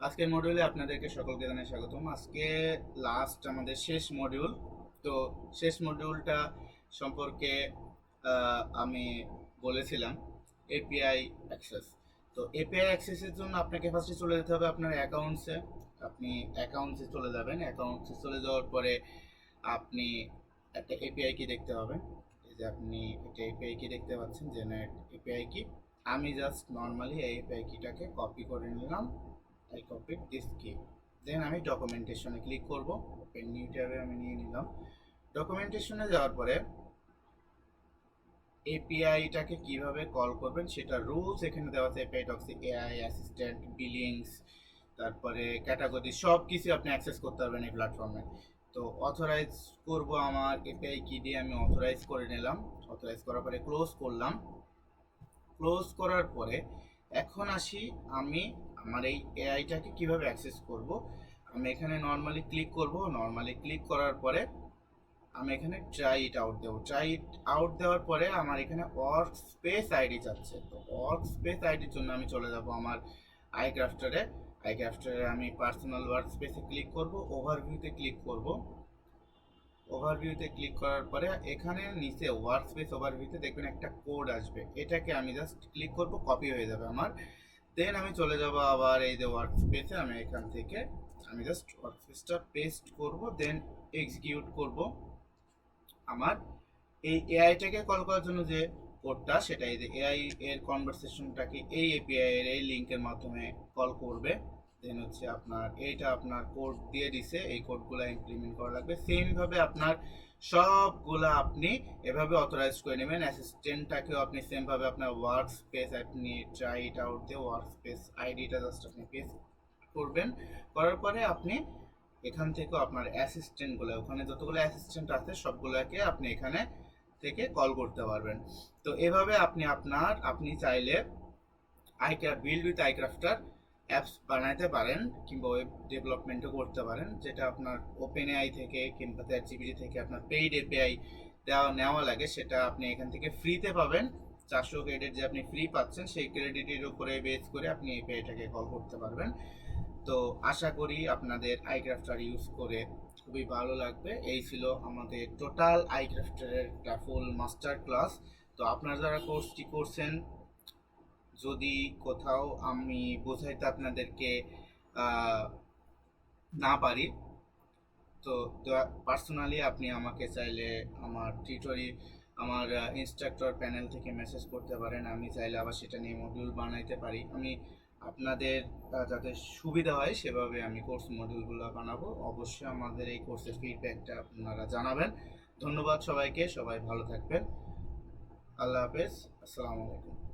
আজকের মডিউলে আপনাদেরকে সকলকে জানাই স্বাগতম। আজকে লাস্ট আমাদের শেষ মডিউল। তো শেষ মডিউলটা সম্পর্কে আমি বলেছিলাম এপিআই অ্যাক্সেস। তো এপিআই অ্যাক্সেসের জন্য আপনাকে ফার্স্টে চলে যেতে হবে আপনার অ্যাকাউন্টসে। আপনি অ্যাকাউন্টসে চলে যাবেন। অ্যাকাউন্টসে চলে যাওয়ার পরে আপনি একটা এপিআই কি দেখতে পাবেন। এই যে আপনি একটা এপিআই কি দেখতে পাচ্ছেন, জেনারেট এপিআই কি। আমি জাস্ট নর্মালি এই এপিআই কিটাকে কপি করে নিলাম। I copied this key. দেন আমি ডকুমেন্টেশনে ক্লিক করব। ওপেন নিউ ট্যাবে আমি নিয়ে নিলাম। ডকুমেন্টেশনে যাওয়ার পরে এপিআইটাকে কিভাবে কল করবেন সেটা রুলস এখানে দেওয়া আছে। API toxic AI assistant billings, তারপরে ক্যাটাগরি সব কিছু আপনি অ্যাক্সেস করতে পারবেন এই প্ল্যাটফর্মে। তো অথরাইজ করব, আমার এপিআই কি দিয়ে আমি অথরাইজ করে নিলাম। অথরাইজ করার পরে ক্লোজ করলাম। ক্লোজ করার পরে এখন আসি আমি আমার এই এআইটাকে কিভাবে অ্যাক্সেস করব। আমি এখানে নর্মালি ক্লিক করব। নর্মালি ক্লিক করার পরে আমি এখানে ট্রাই ইট আউট দেবো। ট্রাই ইট আউট দেওয়ার পরে আমার এখানে ওয়ার্ক স্পেস আইডি চাচ্ছে। তো ওয়ার্ক স্পেস আইডির জন্য আমি চলে যাব আমার আইক্রাফটারে। আইক্রাফটারে আমি পার্সোনাল ওয়ার্ক স্পেসে ক্লিক করব, ওভারভিউতে ক্লিক করব। ওভারভিউতে ক্লিক করার পরে এখানে নিচে ওয়ার্ক স্পেস ওভারভিউতে দেখবেন একটা কোড আসবে। এটাকে আমি জাস্ট ক্লিক করব, কপি হয়ে যাবে আমার। দেন আমি চলে যাব আবার এই যে ওয়ার্ক স্পেসে। আমি এখান থেকে আমি জাস্ট ওয়ার্ক স্পেসটা পেস্ট করব, দেন এক্সিকিউট করব। আমার এই এআইটাকে কল করার জন্য যে কোডটা, সেটা এই যে এআই এর কনভারসেশনটাকে এই এপিআই এর এই লিংকের মাধ্যমে কল করবে। দেন হচ্ছে আপনার এইটা আপনার কোড দিয়ে দিছে, এই কোডগুলো ইমপ্লিমেন্ট করা লাগবে। সেম ভাবে আপনার সবগুলা আপনি এভাবে অথরাইজ করে নেবেন। অ্যাসিস্ট্যান্টটাকেও আপনি সেম ভাবে আপনার ওয়ার্ক স্পেস আপনি ট্রাই ইট আউট দিয়ে ওয়ার্ক স্পেস আইডিটা জাস্ট আপনি পেস্ট করবেন। করার পরে আপনি এখান থেকেও আপনার অ্যাসিস্ট্যান্টগুলো, ওখানে যতগুলো অ্যাসিস্ট্যান্ট আছে সবগুলোকে আপনি এখানে থেকে কল করতে পারবেন। তো এভাবে আপনি চাইলে বিল্ড উইথ আইক্রাফটার অ্যাপস বানাতে পারেন, কিংবা ওয়েব ডেভেলপমেন্টও করতে পারেন, যেটা আপনার ওপেন এআই থেকে কিংবা চ্যাটজিপিটি থেকে আপনার পেইড এপিআই নেওয়া লাগে, সেটা আপনি এখান থেকে ফ্রিতে পাবেন। 400 ক্রেডিট যে আপনি ফ্রি পাচ্ছেন, সেই ক্রেডিটের উপরে বেস করে আপনি এপিআইটাকে কল করতে পারবেন। তো আশা করি আপনাদের আইক্রাফটার ইউজ করে খুবই ভালো লাগবে। এই ছিল আমাদের টোটাল আইক্রাফটারের একটা ফুল মাস্টার ক্লাস। তো আপনারা যারা কোর্সটি করছেন, যদি কোথাও আমি বোঝাইতে আপনাদেরকে না পারি, তো পার্সোনালি আপনি আমাকে চাইলে আমার আমার ইনস্ট্রাক্টর প্যানেল থেকে মেসেজ করতে পারেন। আমি চাইলে আবার সেটা নিয়ে মডিউল বানাইতে পারি। আমি আপনাদের যাতে সুবিধা হয় সেভাবে আমি কোর্স মডিউলগুলো বানাবো। অবশ্যই আমাদের এই কোর্সের ফিডব্যাকটা আপনারা জানাবেন। ধন্যবাদ সবাইকে, সবাই ভালো থাকবেন। আল্লাহ হাফেজ, আসসালামু আলাইকুম।